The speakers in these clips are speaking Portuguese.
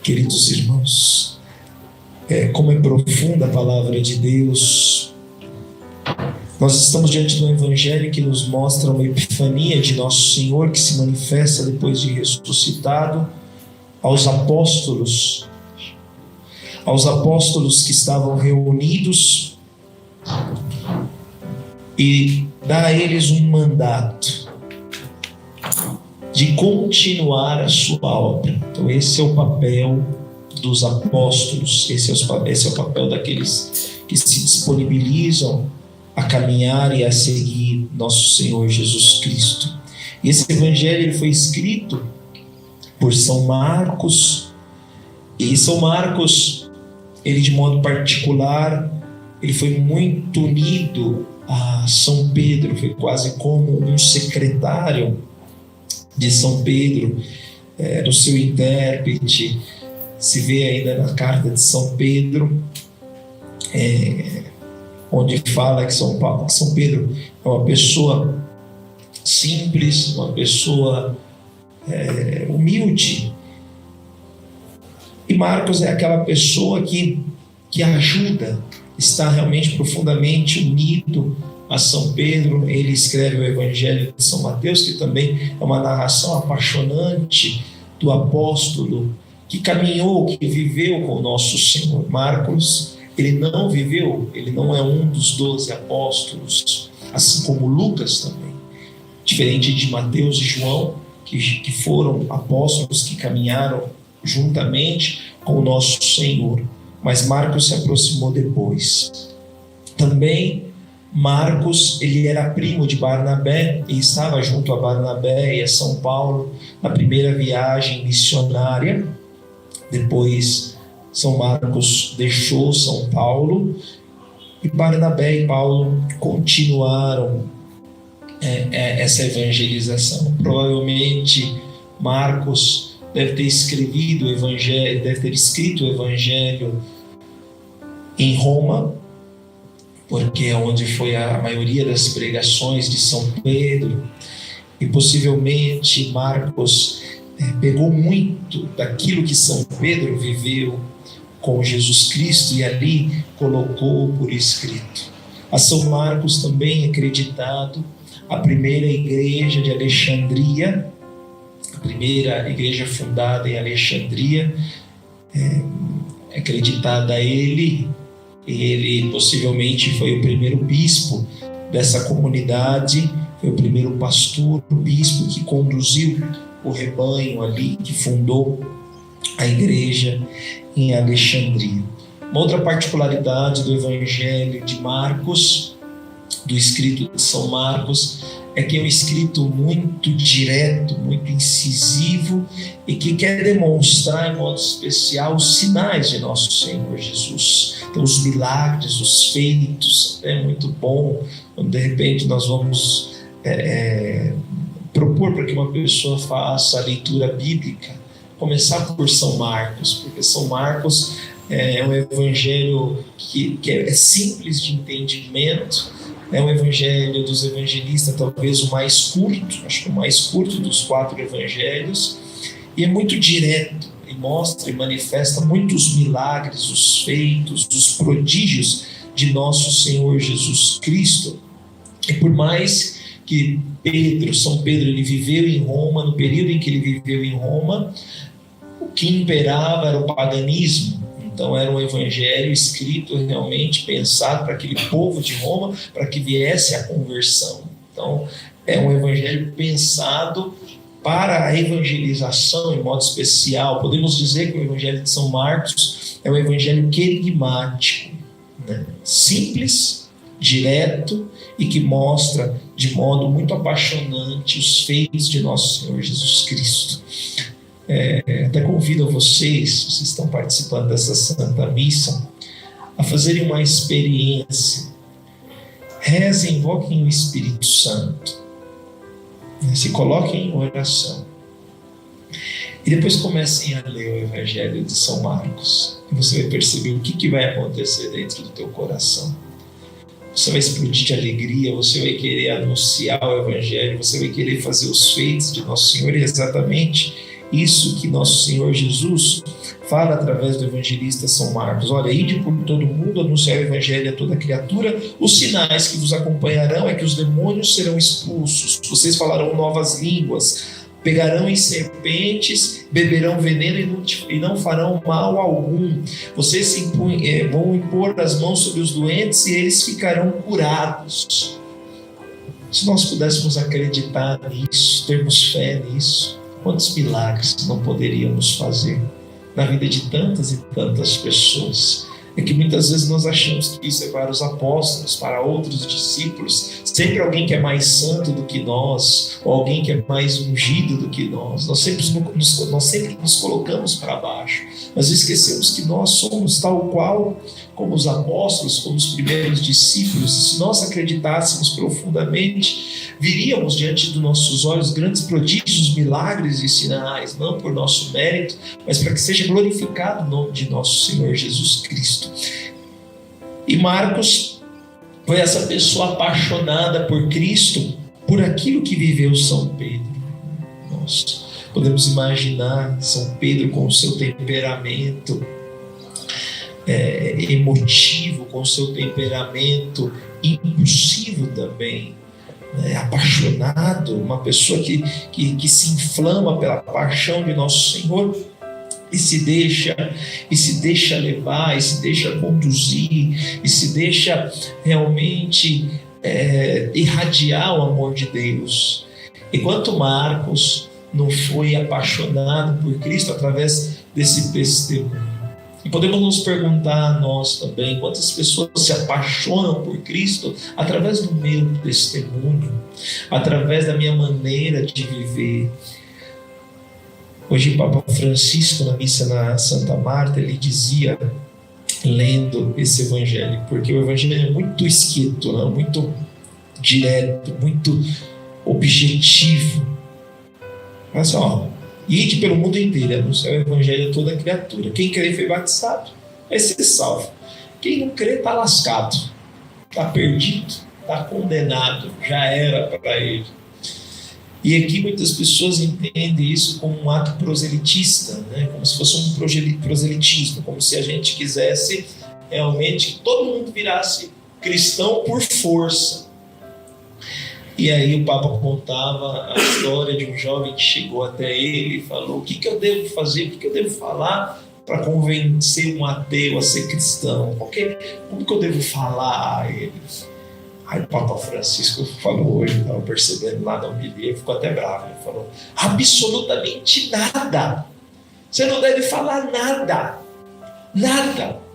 Queridos irmãos, como é profunda a palavra de Deus. Nós estamos diante de um evangelho que nos mostra uma epifania de nosso Senhor, que se manifesta depois de ressuscitado aos apóstolos que estavam reunidos, e dá a eles um mandato de continuar a sua obra. Então esse é o papel dos apóstolos, esse é o papel daqueles que se disponibilizam a caminhar e a seguir nosso Senhor Jesus Cristo. E esse evangelho ele foi escrito por São Marcos, e São Marcos, ele de modo particular, ele foi muito unido a São Pedro, foi quase como um secretário de São Pedro, no seu intérprete. Se vê ainda na carta de São Pedro, onde fala que São Pedro é uma pessoa simples, uma pessoa humilde. E Marcos é aquela pessoa que ajuda, está realmente profundamente unido a São Pedro. Ele escreve o Evangelho de São Mateus, que também é uma narração apaixonante do apóstolo que caminhou, que viveu com o nosso Senhor. Marcos, ele não viveu, ele não é um dos 12 apóstolos, assim como Lucas também, diferente de Mateus e João, que foram apóstolos que caminharam juntamente com o nosso Senhor. Mas Marcos se aproximou depois. Também Marcos, ele era primo de Barnabé e estava junto a Barnabé e a São Paulo na primeira viagem missionária. Depois São Marcos deixou São Paulo e Barnabé e Paulo continuaram essa evangelização. Provavelmente Marcos deve ter escrito o evangelho em Roma, porque é onde foi a maioria das pregações de São Pedro, e possivelmente Marcos pegou muito daquilo que São Pedro viveu com Jesus Cristo e ali colocou por escrito. A São Marcos também é acreditado a primeira igreja de Alexandria, a primeira igreja fundada em Alexandria, é acreditada a ele. Ele possivelmente foi o primeiro bispo dessa comunidade, foi o primeiro pastor, o bispo que conduziu o rebanho ali, que fundou a igreja em Alexandria. Uma outra particularidade do Evangelho de Marcos, do escrito de São Marcos, é que é um escrito muito direto, muito incisivo e que quer demonstrar em modo especial os sinais de nosso Senhor Jesus. Então, os milagres, os feitos. É muito bom quando de repente nós vamos propor para que uma pessoa faça a leitura bíblica, começar por São Marcos, porque São Marcos é um evangelho que é simples de entendimento. É um evangelho dos evangelistas, talvez o mais curto, acho que o mais curto dos 4 evangelhos, e é muito direto, e mostra e manifesta muitos milagres, os feitos, os prodígios de nosso Senhor Jesus Cristo. E por mais que São Pedro, ele viveu em Roma, no período em que ele viveu em Roma, o que imperava era o paganismo. Então era um evangelho escrito realmente, pensado para aquele povo de Roma, para que viesse a conversão. Então é um evangelho pensado para a evangelização em modo especial. Podemos dizer que o evangelho de São Marcos é um evangelho querigmático, né? Simples, direto e que mostra de modo muito apaixonante os feitos de nosso Senhor Jesus Cristo. Até convido vocês estão participando dessa Santa Missa, a fazerem uma experiência. Rezem, invoquem o Espírito Santo, se coloquem em oração e depois comecem a ler o Evangelho de São Marcos, e você vai perceber o que vai acontecer dentro do teu coração. Você vai explodir de alegria, você vai querer anunciar o Evangelho, você vai querer fazer os feitos de Nosso Senhor, e exatamente isso que nosso Senhor Jesus fala através do evangelista São Marcos. Olha, ide por todo mundo, anunciar o evangelho a toda criatura, os sinais que vos acompanharão é que os demônios serão expulsos, vocês falarão novas línguas, pegarão em serpentes, beberão veneno e não farão mal algum. Vocês vão impor as mãos sobre os doentes e eles ficarão curados. Se nós pudéssemos acreditar nisso, termos fé nisso, quantos milagres não poderíamos fazer na vida de tantas e tantas pessoas? É que muitas vezes nós achamos que isso é para os apóstolos, para outros discípulos, sempre alguém que é mais santo do que nós, ou alguém que é mais ungido do que nós. Nós sempre nos colocamos para baixo, mas esquecemos que nós somos tal qual como os apóstolos, como os primeiros discípulos. E se nós acreditássemos profundamente, viríamos diante dos nossos olhos grandes prodígios, milagres e sinais, não por nosso mérito, mas para que seja glorificado o nome de nosso Senhor Jesus Cristo. E Marcos foi essa pessoa apaixonada por Cristo, por aquilo que viveu São Pedro. Nós podemos imaginar São Pedro com o seu temperamento emotivo, com o seu temperamento impulsivo também, apaixonado, uma pessoa que se inflama pela paixão de nosso Senhor e se deixa levar, e se deixa conduzir, e se deixa realmente irradiar o amor de Deus. Enquanto Marcos não foi apaixonado por Cristo através desse testemunho. E podemos nos perguntar nós também, quantas pessoas se apaixonam por Cristo através do meu testemunho, através da minha maneira de viver. Hoje o Papa Francisco, na missa na Santa Marta, ele dizia, lendo esse evangelho, porque o evangelho é muito esquito, né? Muito direto, muito objetivo. Mas ide pelo mundo inteiro, anunciar o evangelho a toda criatura. Quem crer foi batizado, vai ser salvo. Quem não crê está lascado, está perdido, está condenado, já era para ele. E aqui muitas pessoas entendem isso como um ato proselitista, né? Como se fosse um proselitismo, como se a gente quisesse realmente que todo mundo virasse cristão por força. E aí o Papa contava a história de um jovem que chegou até ele e falou: o que eu devo fazer, o que eu devo falar para convencer um ateu a ser cristão? Como que eu devo falar a ele? Aí o Papa Francisco falou hoje, estava percebendo lá na homilia, ficou até bravo. Ele falou: absolutamente nada. Você não deve falar nada. Nada.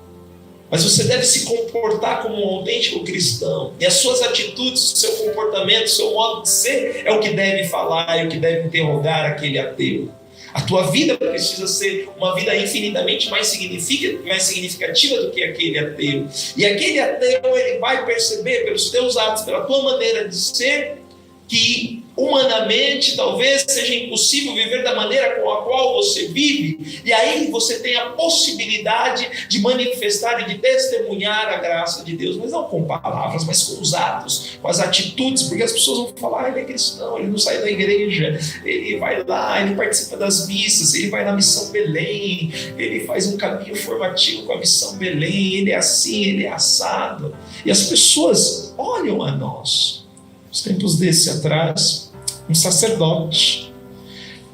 Mas você deve se comportar como um autêntico cristão. E as suas atitudes, o seu comportamento, o seu modo de ser é o que deve falar, é o que deve interrogar aquele ateu. A tua vida precisa ser uma vida infinitamente mais significativa do que aquele ateu. E aquele ateu, ele vai perceber pelos teus atos, pela tua maneira de ser, que humanamente talvez seja impossível viver da maneira com a qual você vive, e aí você tem a possibilidade de manifestar e de testemunhar a graça de Deus, mas não com palavras, mas com os atos, com as atitudes, porque as pessoas vão falar: ele é cristão, ele não sai da igreja, ele vai lá, ele participa das missas, ele vai na Missão Belém, ele faz um caminho formativo com a Missão Belém, ele é assim, ele é assado. E as pessoas olham a nós. Uns tempos desse atrás, um sacerdote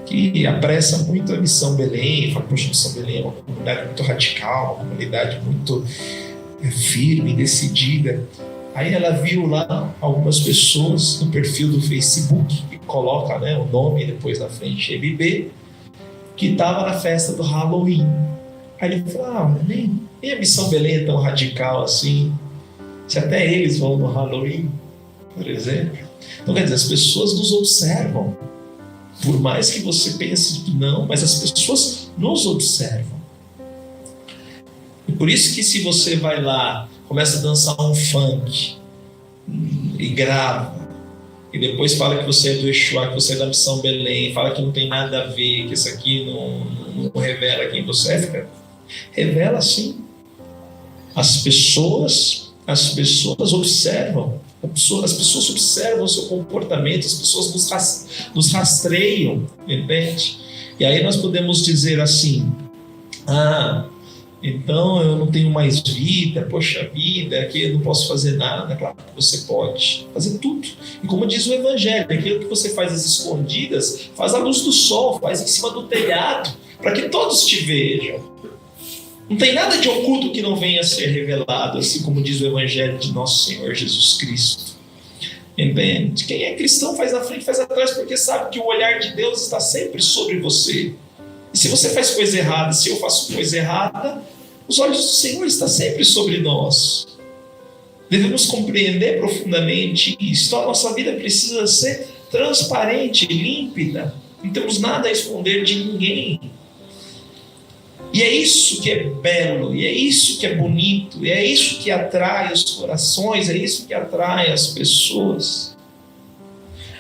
que apressa muito a Missão Belém, fala: poxa, a Missão Belém é uma comunidade muito radical, uma comunidade muito firme, decidida. Aí ela viu lá algumas pessoas no perfil do Facebook, que coloca, né, o nome depois na frente, MB, que estava na festa do Halloween. Aí ele falou: nem a Missão Belém é tão radical assim, se até eles vão no Halloween, por exemplo. Então, quer dizer, as pessoas nos observam, por mais que você pense que não, mas as pessoas nos observam. E por isso que se você vai lá, começa a dançar um funk e grava, e depois fala que você é do Exu, que você é da Missão Belém, fala que não tem nada a ver, que isso aqui não revela quem você é, revela sim. As pessoas observam. As pessoas observam o seu comportamento, as pessoas nos rastreiam, entende? E aí nós podemos dizer assim: então eu não tenho mais vida, poxa vida, aqui eu não posso fazer nada. Claro que você pode fazer tudo. E como diz o Evangelho, aquilo que você faz às escondidas, faz à luz do sol, faz em cima do telhado, para que todos te vejam. Não tem nada de oculto que não venha a ser revelado, assim como diz o Evangelho de nosso Senhor Jesus Cristo. Entende? Quem é cristão faz na frente, faz atrás, porque sabe que o olhar de Deus está sempre sobre você. E se você faz coisa errada, se eu faço coisa errada, os olhos do Senhor estão sempre sobre nós. Devemos compreender profundamente isso. Então a nossa vida precisa ser transparente, límpida. Não temos nada a esconder de ninguém. E é isso que é belo, e é isso que é bonito, e é isso que atrai os corações, é isso que atrai as pessoas.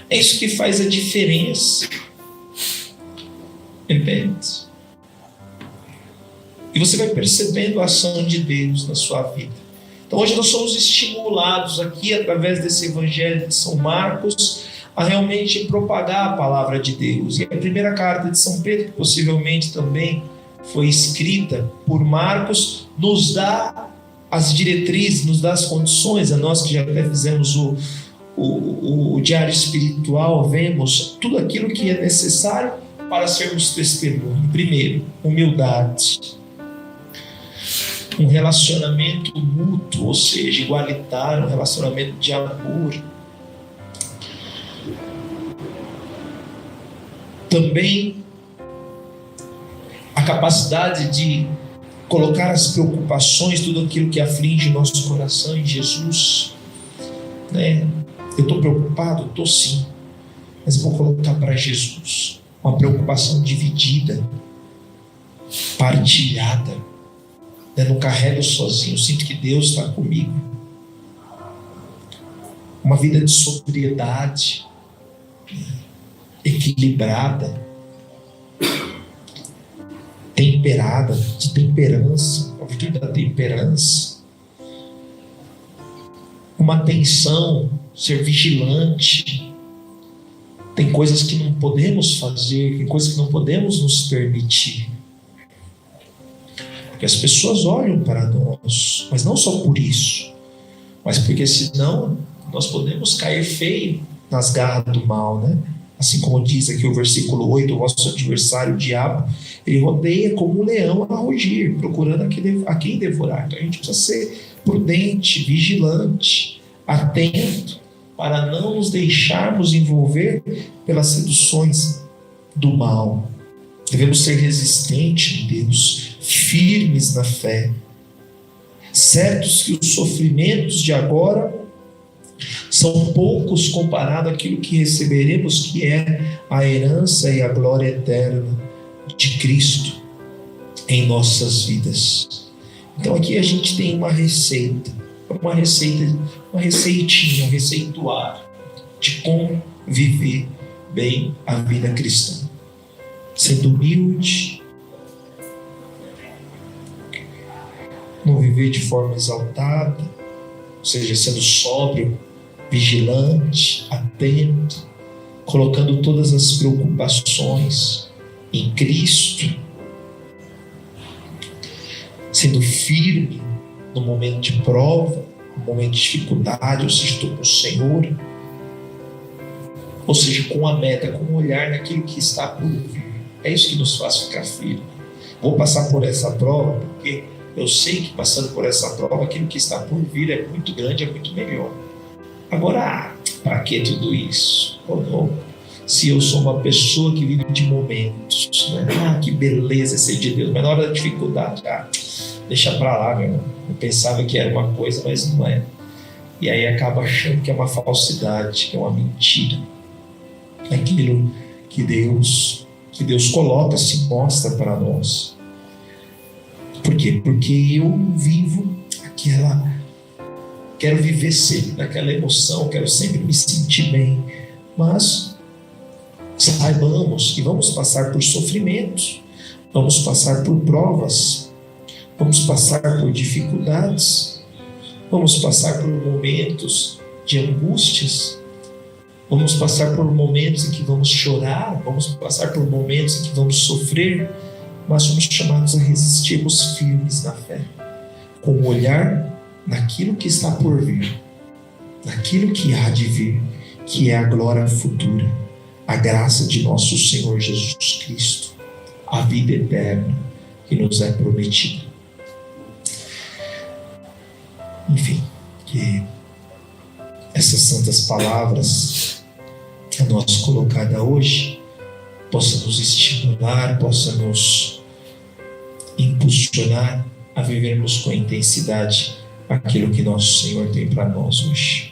É isso que faz a diferença. Entende? E você vai percebendo a ação de Deus na sua vida. Então hoje nós somos estimulados aqui, através desse Evangelho de São Marcos, a realmente propagar a palavra de Deus. E a primeira carta de São Pedro, que possivelmente também foi escrita por Marcos, nos dá as diretrizes, nos dá as condições. A nós que já até fizemos o diário espiritual, vemos tudo aquilo que é necessário para sermos testemunho. Primeiro, humildade, um relacionamento mútuo, ou seja, igualitário, um relacionamento de amor. Também a capacidade de colocar as preocupações, tudo aquilo que aflige o nosso coração em Jesus, né? Eu estou preocupado? Estou sim, mas eu vou colocar para Jesus. Uma preocupação dividida, partilhada. Eu não carrego sozinho, eu sinto que Deus está comigo. Uma vida de sobriedade, equilibrada, temperada, de temperança, a virtude da temperança. Uma atenção, ser vigilante. Tem coisas que não podemos fazer, tem coisas que não podemos nos permitir. Porque as pessoas olham para nós, mas não só por isso, mas porque senão nós podemos cair feio nas garras do mal, né? Assim como diz aqui o versículo 8, o vosso adversário, o diabo, ele rodeia como um leão a rugir, procurando a quem devorar. Então a gente precisa ser prudente, vigilante, atento, para não nos deixarmos envolver pelas seduções do mal. Devemos ser resistentes em Deus, firmes na fé, certos que os sofrimentos de agora são poucos comparado àquilo que receberemos, que é a herança e a glória eterna de Cristo em nossas vidas. Então aqui a gente tem uma receitinha, um receituário de como viver bem a vida cristã. Sendo humilde, não viver de forma exaltada, ou seja, sendo sóbrio, vigilante, atento, colocando todas as preocupações em Cristo, sendo firme no momento de prova, no momento de dificuldade, ou seja, estou com o Senhor, ou seja, com a meta, com o olhar naquilo que está por vir. É isso que nos faz ficar firme. Vou passar por essa prova porque eu sei que passando por essa prova, aquilo que está por vir é muito grande, é muito melhor. Agora, para que tudo isso? Se eu sou uma pessoa que vive de momentos, né? Que beleza ser de Deus, mas na hora da dificuldade, deixa para lá, meu irmão. Eu pensava que era uma coisa, mas não é. E aí acaba achando que é uma falsidade, que é uma mentira. Aquilo que Deus coloca, se mostra para nós. Por quê? Porque eu vivo quero viver sempre naquela emoção, quero sempre me sentir bem, mas saibamos que vamos passar por sofrimentos, vamos passar por provas, vamos passar por dificuldades, vamos passar por momentos de angústias, Vamos passar por momentos em que vamos chorar, vamos passar por momentos em que vamos sofrer, mas somos chamados a resistirmos firmes na fé, com o olhar naquilo que está por vir, naquilo que há de vir, que é a glória futura, a graça de nosso Senhor Jesus Cristo, a vida eterna que nos é prometida. Enfim, que essas santas palavras a nós colocada hoje possa nos estimular, possa nos impulsionar a vivermos com intensidade aquilo que nosso Senhor tem para nós hoje.